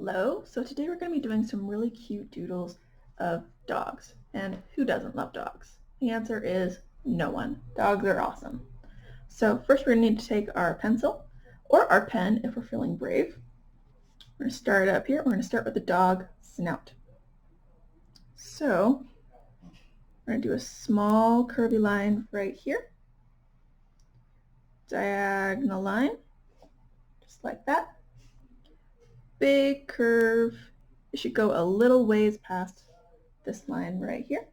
Hello, so today we're going to be doing some really cute doodles of dogs. And who doesn't love dogs? The answer is no one. Dogs are awesome. So first we're going to need to take our pencil, or our pen if we're feeling brave. We're going to start up here. We're going to start with the dog snout. So we're going to do a small curvy line right here. Diagonal line, just like that. Big curve. It should go a little ways past this line right here.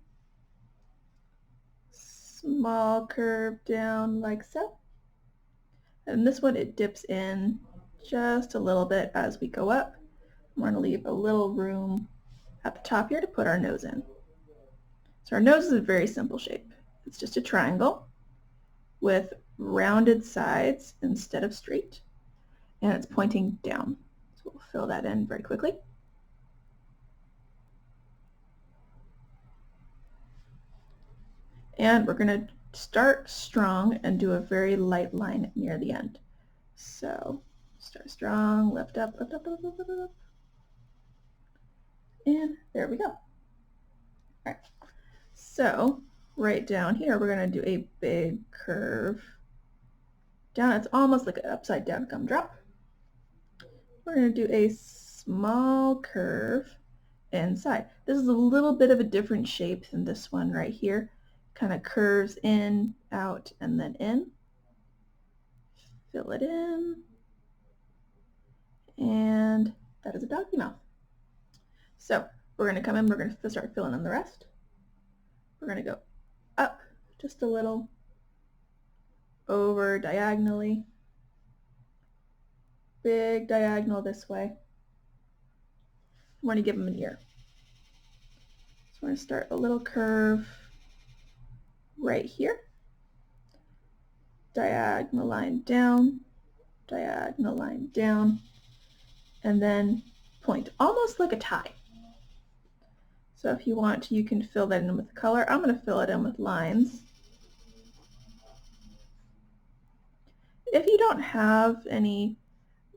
Small curve down like so. And this one, it dips in just a little bit as we go up. We're going to leave a little room at the top here to put our nose in. So our nose is a very simple shape. It's just a triangle with rounded sides instead of straight, and it's pointing down. So we'll fill that in very quickly. And we're going to start strong and do a very light line near the end. So start strong, lift up, lift up, lift up, lift up. And there we go. All right. So right down here, we're going to do a big curve down. It's almost like an upside down gumdrop. We're going to do a small curve inside. This is a little bit of a different shape than this one right here. Kind of curves in, out, and then in. Fill it in. And that is a doggy mouth. So we're going to come in, we're going to start filling in the rest. We're going to go up just a little, over diagonally, big diagonal this way. We're going to give him an ear. So we're going to start a little curve right here. Diagonal line down, and then point, almost like a tie. So if you want, you can fill that in with color. I'm going to fill it in with lines. If you don't have any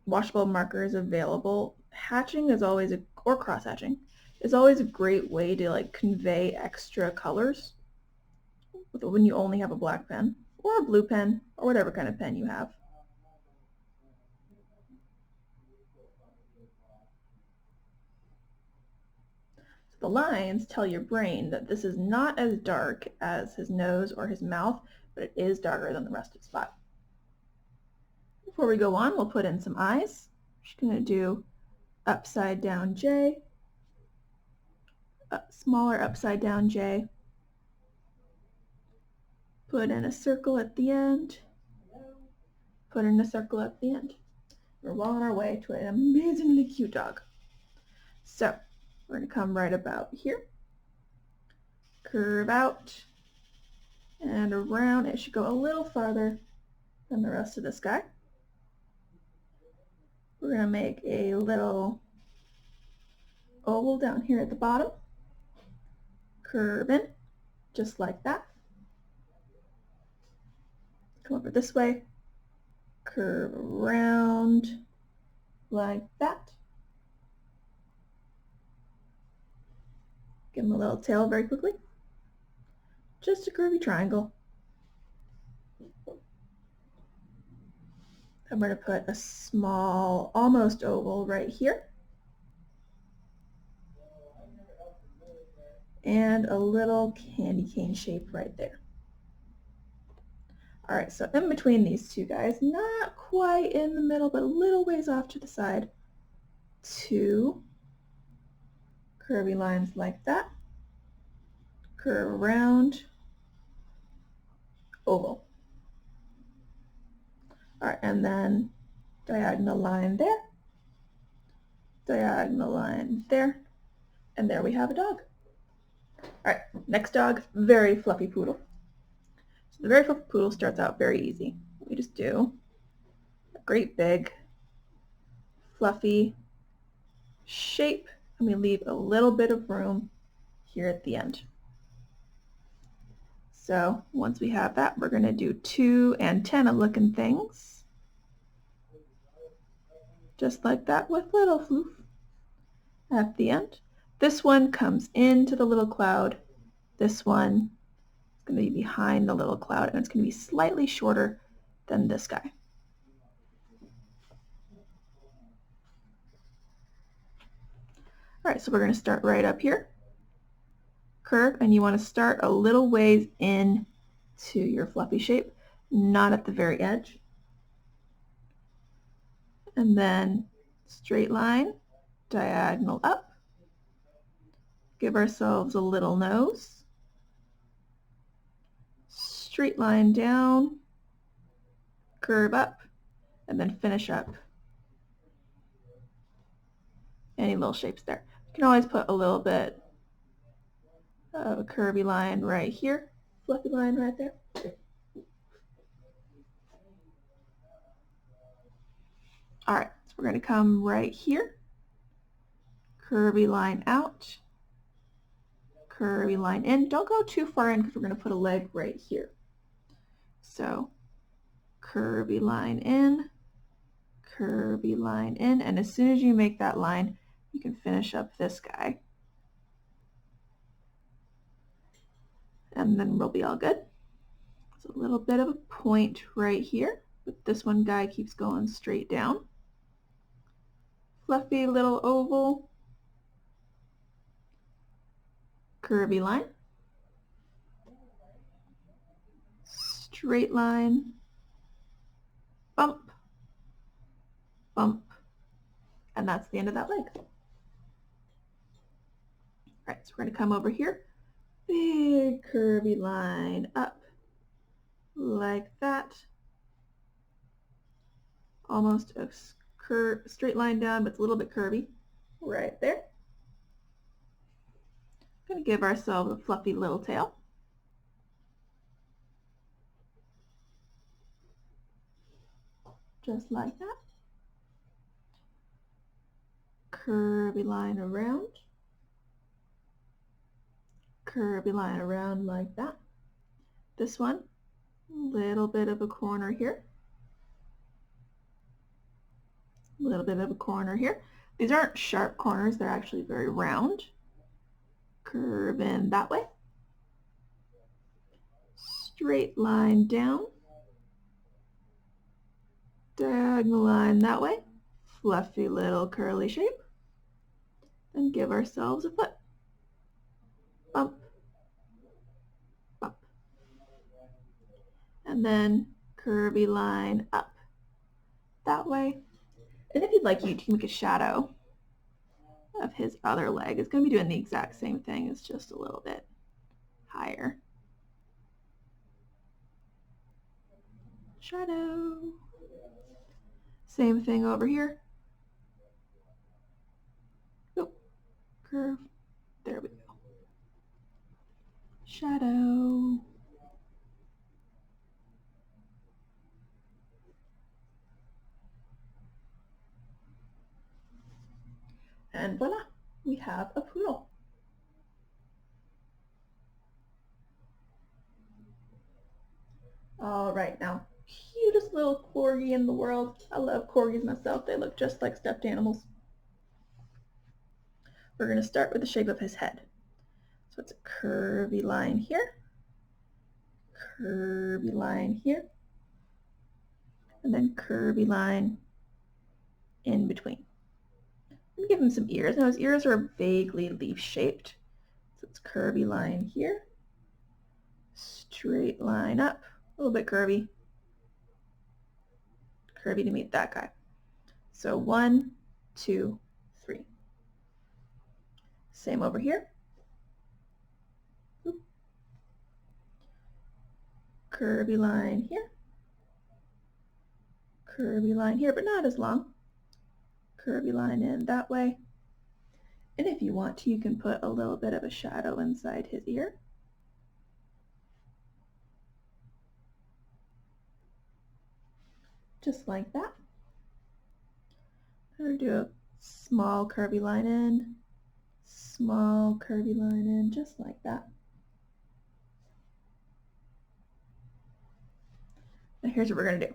washable markers available, hatching is always or cross hatching is always a great way to convey extra colors when you only have a black pen or a blue pen or whatever kind of pen you have. The lines tell your brain that this is not as dark as his nose or his mouth, but it is darker than the rest of his body. Before we go on, we'll put in some eyes. I'm just going to do upside down J, smaller upside down J, put in a circle at the end, put in a circle at the end. We're well on our way to an amazingly cute dog. So we're going to come right about here, curve out, and around. It should go a little farther than the rest of this guy. We're going to make a little oval down here at the bottom, curve in, just like that. Come over this way, curve around like that. Give him a little tail very quickly. Just a curvy triangle. I'm going to put a small, almost oval right here. And a little candy cane shape right there. Alright, so in between these two guys, not quite in the middle, but a little ways off to the side, two curvy lines like that, curve around, oval. Alright, and then diagonal line there, diagonal line there, and there we have a dog. Alright, next dog, very fluffy poodle. So the very fluffy poodle starts out very easy. We just do a great big fluffy shape, and we leave a little bit of room here at the end. So once we have that, we're going to do two antenna looking things, just like that with little floof. at the end. This one comes into the little cloud. This one is going to be behind the little cloud, and it's going to be slightly shorter than this guy. All right, so we're going to start right up here. Curve, and you want to start a little ways in to your fluffy shape, not at the very edge. And then straight line, diagonal up. Give ourselves a little nose. Straight line down, curve up, and then finish up. Any little shapes there. You can always put a little bit of a curvy line right here, fluffy line right there. All right, so we're going to come right here, curvy line out, curvy line in. Don't go too far in because we're going to put a leg right here. So curvy line in, and as soon as you make that line, you can finish up this guy. And then we'll be all good. It's a little bit of a point right here, but this one guy keeps going straight down. Fluffy little oval, curvy line, straight line, bump, bump, and that's the end of that leg. All right, so we're going to come over here, big curvy line up like that, almost a straight line down, but it's a little bit curvy right there. Going to give ourselves a fluffy little tail. Just like that. Curvy line around. Curvy line around like that. This one, little bit of a corner here. A little bit of a corner here. These aren't sharp corners, they're actually very round. Curve in that way. Straight line down. Diagonal line that way. Fluffy little curly shape. Then give ourselves a foot. Bump. Bump. And then curvy line up that way. And if you'd like, you can make a shadow of his other leg. It's going to be doing the exact same thing. It's just a little bit higher. Shadow. Same thing over here. Oop. Curve. There we go. Shadow. And voila, we have a poodle. All right, now, cutest little corgi in the world. I love corgis myself. They look just like stuffed animals. We're going to start with the shape of his head. So it's a curvy line here, curvy line here, and then curvy line in between. I'm going to give him some ears. Now his ears are vaguely leaf-shaped. So it's curvy line here, straight line up, a little bit curvy. Curvy to meet that guy. So 1, 2, 3. Same over here. Oop. Curvy line here. Curvy line here, but not as long. Curvy line in that way. And if you want to, you can put a little bit of a shadow inside his ear. Just like that. I'm going to do a small curvy line in, small curvy line in, just like that. Now here's what we're going to do.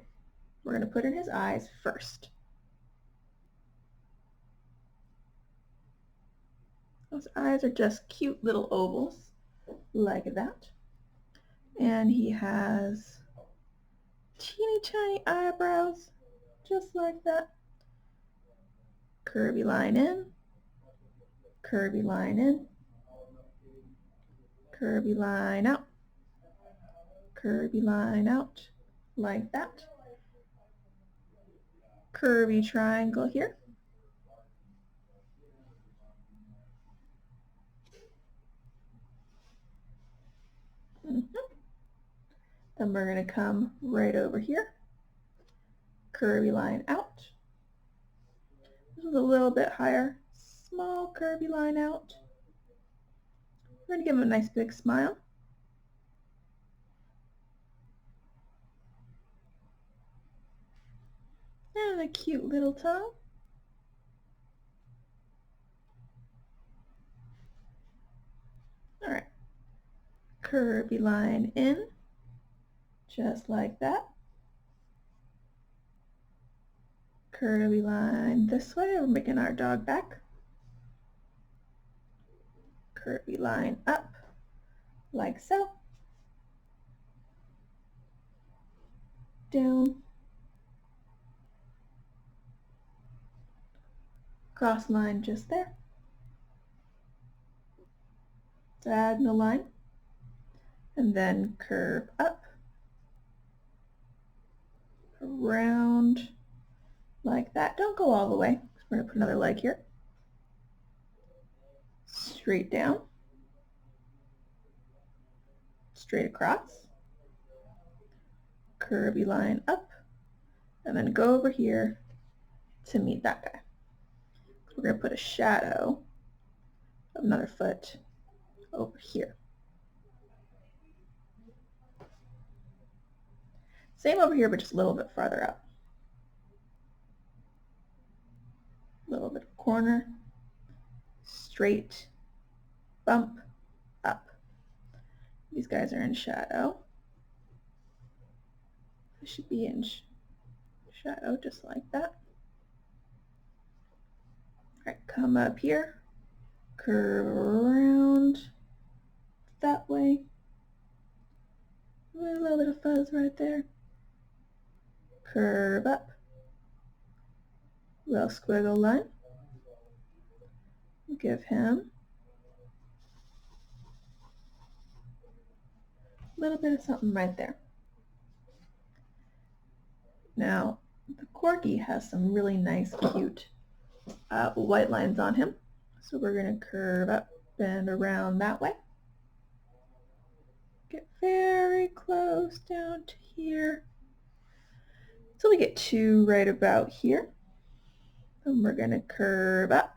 We're going to put in his eyes first. Those eyes are just cute little ovals, like that. And he has teeny tiny eyebrows, just like that. Curvy line in, curvy line in, curvy line out, curvy line out, like that. Curvy triangle here. Then we're going to come right over here. Curvy line out. This is a little bit higher. Small curvy line out. We're going to give him a nice big smile. And a cute little tongue. Alright. Curvy line in. Just like that. Curvy line this way. We're making our dog back. Curvy line up. Like so. Down. Cross line just there. Diagonal line. And then curve up. Around. Like that. Don't go all the way. We're going to put another leg here. Straight down. Straight across. Curvy line up. And then go over here to meet that guy. We're going to put a shadow of another foot over here. Same over here, but just a little bit farther up. A little bit of corner, straight, bump, up. These guys are in shadow. They should be in shadow just like that. Alright, come up here, curve around that way. A little bit of fuzz right there. Curve up. Little squiggle line. Give him a little bit of something right there. Now, the Corgi has some really nice, cute white lines on him. So we're going to curve up and around that way. Get very close down to here. So we get two right about here. Then we're going to curve up.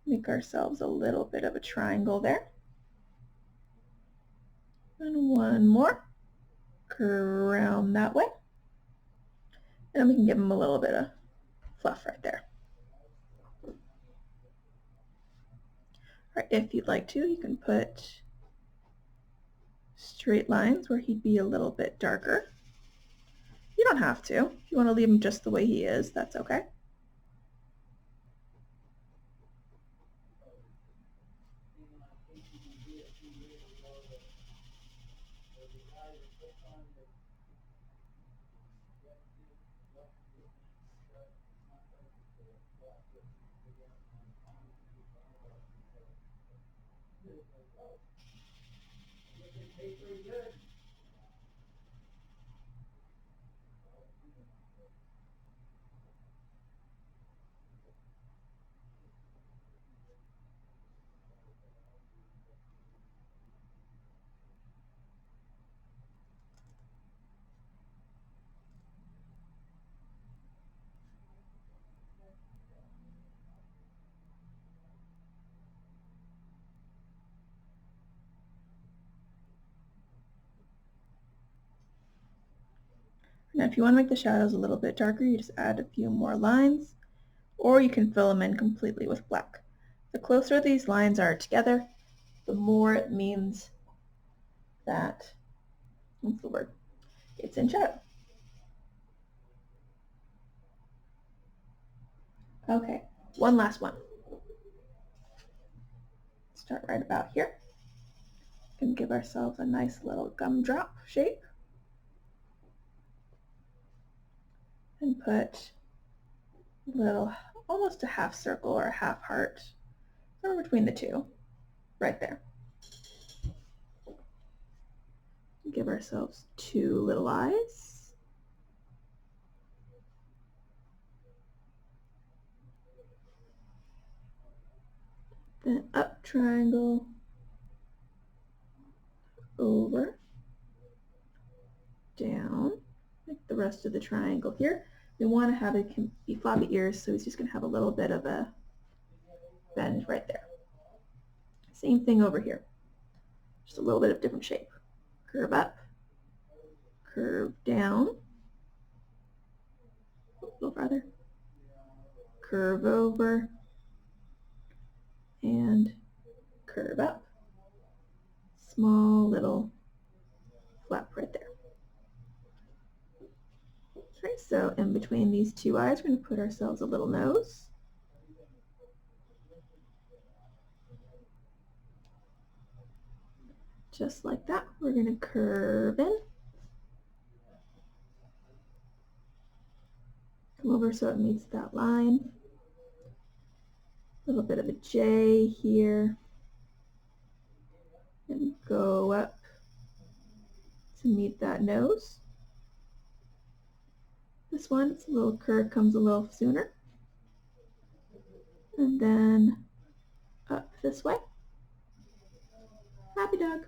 Make ourselves a little bit of a triangle there. And one more. Curve around that way. And we can give him a little bit of fluff right there. Alright, if you'd like to, you can put straight lines where he'd be a little bit darker. You don't have to. If you want to leave him just the way he is, that's okay. Now if you want to make the shadows a little bit darker, you just add a few more lines, or you can fill them in completely with black. The closer these lines are together, the more it means that, what's the word? It's in shadow. Okay, one last one. Start right about here. And give ourselves a nice little gumdrop shape. And put a little, almost a half circle or a half heart, somewhere between the two, right there. Give ourselves two little eyes. Then up triangle, over, down, like the rest of the triangle here. We want to have it be floppy ears, so he's just going to have a little bit of a bend right there. Same thing over here, just a little bit of different shape. Curve up, curve down, a little farther, curve over, and curve up. Small little flap right there. Right, so in between these two eyes, we're going to put ourselves a little nose. Just like that. We're going to curve in. Come over so it meets that line. A little bit of a J here. And go up to meet that nose. This one, it's a little curve, comes a little sooner. And then up this way. Happy dog.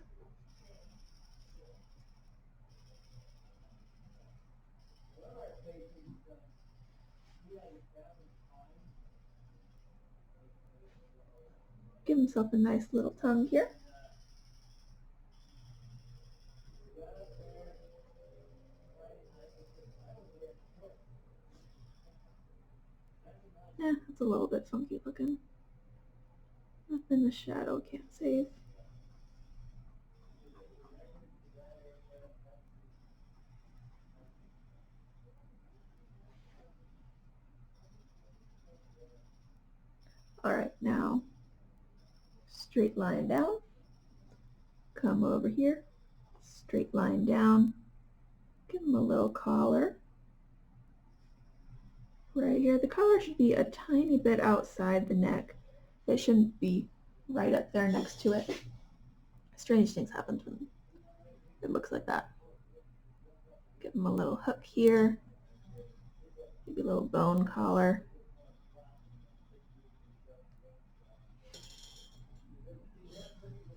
Give himself a nice little tongue here. Yeah, it's a little bit funky looking. Nothing the shadow can't save. Alright, now straight line down, come over here, straight line down, give him a little collar. Right here, the collar should be a tiny bit outside the neck. It shouldn't be right up there next to it. Strange things happen when it looks like that. Give him a little hook here, maybe a little bone collar.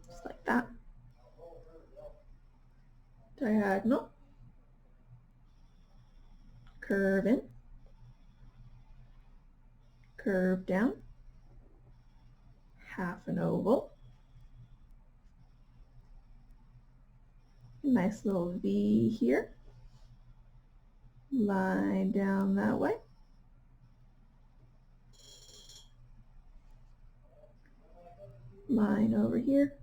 Just like that. Diagonal. Curve in. Curve down. Half an oval. A nice little V here. Line down that way. Line over here.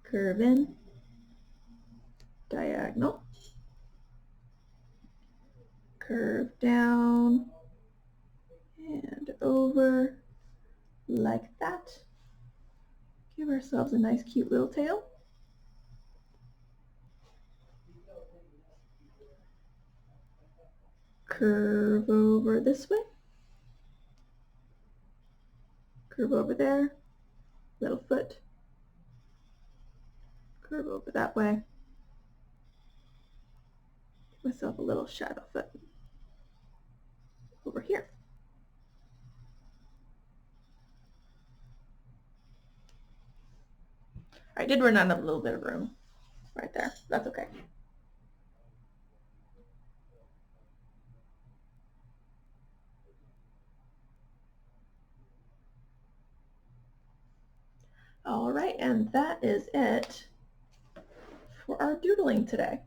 Curve in. Diagonal. Curve down and over like that. Give ourselves a nice cute little tail. Curve over this way. Curve over there. Little foot. Curve over that way. Give myself a little shadow foot over here. I did run out of a little bit of room right there. That's okay. All right, and that is it for our doodling today.